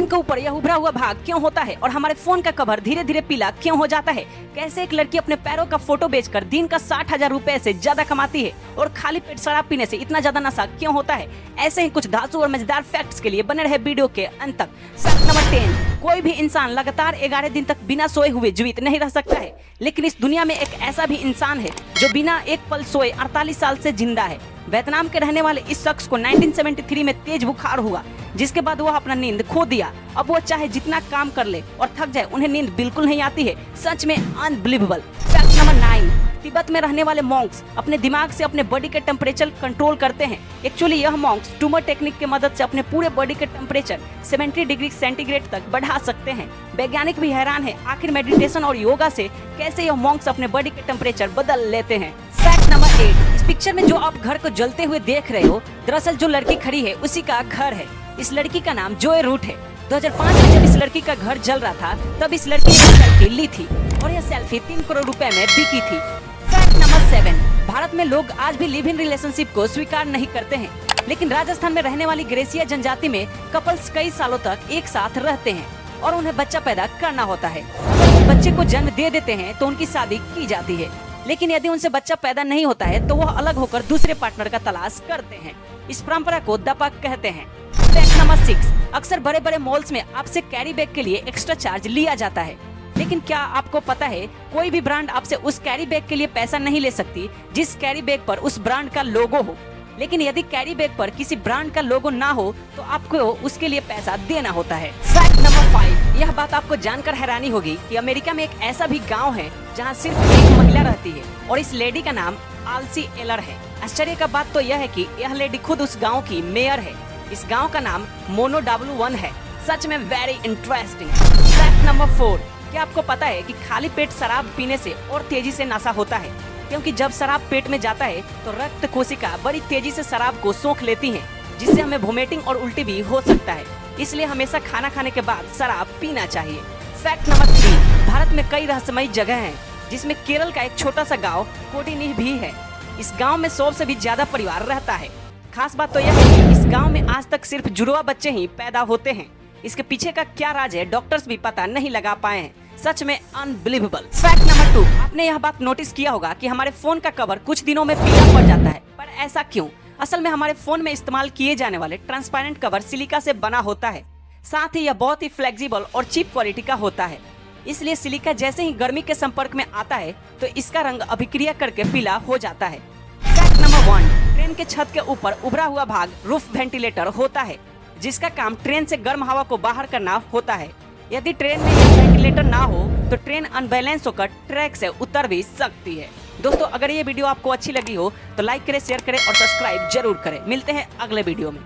Phone के ऊपर यह उभरा हुआ भाग क्यों होता है और हमारे फोन का कवर धीरे धीरे पीला क्यों हो जाता है? कैसे एक लड़की अपने पैरों का फोटो बेचकर दिन का 60,000 रुपए से ज्यादा कमाती है और खाली पेट शराब पीने से इतना ज्यादा नशा क्यों होता है? ऐसे ही कुछ धांसू और मजेदार फैक्ट्स के लिए बने रहे वीडियो के अंत तक। फैक्ट नंबर 10, कोई भी इंसान लगातार 11 दिन तक बिना सोए हुए जीवित नहीं रह सकता है, लेकिन इस दुनिया में एक ऐसा भी इंसान है जो बिना एक पल सोए 48 साल से जिंदा है। वियतनाम के रहने वाले इस शख्स को 1973 में तेज बुखार हुआ, जिसके बाद वह अपना नींद खो दिया। अब वो चाहे जितना काम कर ले और थक जाए, उन्हें नींद बिल्कुल नहीं आती है। सच में अनबिलीवेबल। फैक्ट नंबर 9, तिब्बत में रहने वाले मॉन्क्स अपने दिमाग से अपने बॉडी के टेम्परेचर कंट्रोल करते हैं। एक्चुअली यह मॉन्क्स ट्यूमर टेक्निक की मदद से अपने पूरे बॉडी के टेम्परेचर 70 डिग्री सेंटीग्रेड तक बढ़ा सकते हैं। वैज्ञानिक भी हैरान है आखिर मेडिटेशन और योगा से कैसे यह मॉन्क्स अपने बॉडी के टेम्परेचर बदल लेते हैं। फैक्ट नंबर 8, इस पिक्चर में जो आप घर को जलते हुए देख रहे हो, दरअसल जो लड़की खड़ी है उसी का घर है। इस लड़की का नाम जोए रूट है। 2005 में जब इस लड़की का घर जल रहा था, तब इस लड़की ने सेल्फी ली थी और यह सेल्फी 3 करोड़ रुपए में बिकी थी। फैक्ट नंबर 7, भारत में लोग आज भी लिव इन रिलेशनशिप को स्वीकार नहीं करते हैं, लेकिन राजस्थान में रहने वाली ग्रेसिया जनजाति में कपल्स कई सालों तक एक साथ रहते हैं और उन्हें बच्चा पैदा करना होता है। अगर बच्चे को जन्म दे देते हैं तो उनकी शादी की जाती है, लेकिन यदि उनसे बच्चा पैदा नहीं होता है तो वह अलग होकर दूसरे पार्टनर का तलाश करते हैं। इस परंपरा को दपक कहते हैं। फैक्ट नंबर 6, अक्सर बड़े बड़े मॉल्स में आपसे कैरी बैग के लिए एक्स्ट्रा चार्ज लिया जाता है, लेकिन क्या आपको पता है कोई भी ब्रांड आपसे उस कैरी बैग के लिए पैसा नहीं ले सकती जिस कैरी बैग पर उस ब्रांड का लोगो हो। लेकिन यदि कैरी बैग पर किसी ब्रांड का लोगो ना हो तो आपको उसके लिए पैसा देना होता है। फैक्ट नंबर 5, यह बात आपको जानकर हैरानी होगी कि अमेरिका में एक ऐसा भी गांव है जहां सिर्फ एक महिला रहती है और इस लेडी का नाम आल्सी एलर है। आश्चर्य का बात तो यह है कि यह लेडी खुद उस गाँव की मेयर है। इस गाँव का नाम मोनो W1 है। सच में वेरी इंटरेस्टिंग। फैक्ट नंबर 4, क्या आपको पता है कि खाली पेट शराब पीने से और तेजी से नशा होता है? क्योंकि जब शराब पेट में जाता है तो रक्त कोशिका बड़ी तेजी से शराब को सोख लेती हैं, जिससे हमें वोमिटिंग और उल्टी भी हो सकता है। इसलिए हमेशा खाना खाने के बाद शराब पीना चाहिए। फैक्ट नंबर 3, भारत में कई रहस्यमयी जगह हैं, जिसमें केरल का एक छोटा सा गाँव कोडिनीह भी है। इस गाँव में 100 से भी ज्यादा परिवार रहता है। खास बात तो यह है कि इस गाँव में आज तक सिर्फ जुड़वा बच्चे ही पैदा होते हैं। इसके पीछे का क्या राज है, डॉक्टर्स भी पता नहीं लगा पाए हैं। सच में अनबिलीवेबल। फैक्ट नंबर 2, आपने यह बात नोटिस किया होगा कि हमारे फोन का कवर कुछ दिनों में पीला पड़ जाता है, पर ऐसा क्यों? असल में हमारे फोन में इस्तेमाल किए जाने वाले ट्रांसपेरेंट कवर सिलिका से बना होता है। साथ ही यह बहुत ही फ्लेक्सिबल और चीप क्वालिटी का होता है। इसलिए सिलिका जैसे ही गर्मी के संपर्क में आता है तो इसका रंग अभिक्रिया करके पीला हो जाता है। फैक्ट नंबर 1, ट्रेन के छत के ऊपर उभरा हुआ भाग रूफ वेंटिलेटर होता है, जिसका काम ट्रेन से गर्म हवा को बाहर करना होता है। यदि ट्रेन में वेंटिलेटर ना हो तो ट्रेन अनबैलेंस होकर ट्रैक से उतर भी सकती है। दोस्तों, अगर ये वीडियो आपको अच्छी लगी हो तो लाइक करें, शेयर करें और सब्सक्राइब जरूर करें। मिलते हैं अगले वीडियो में।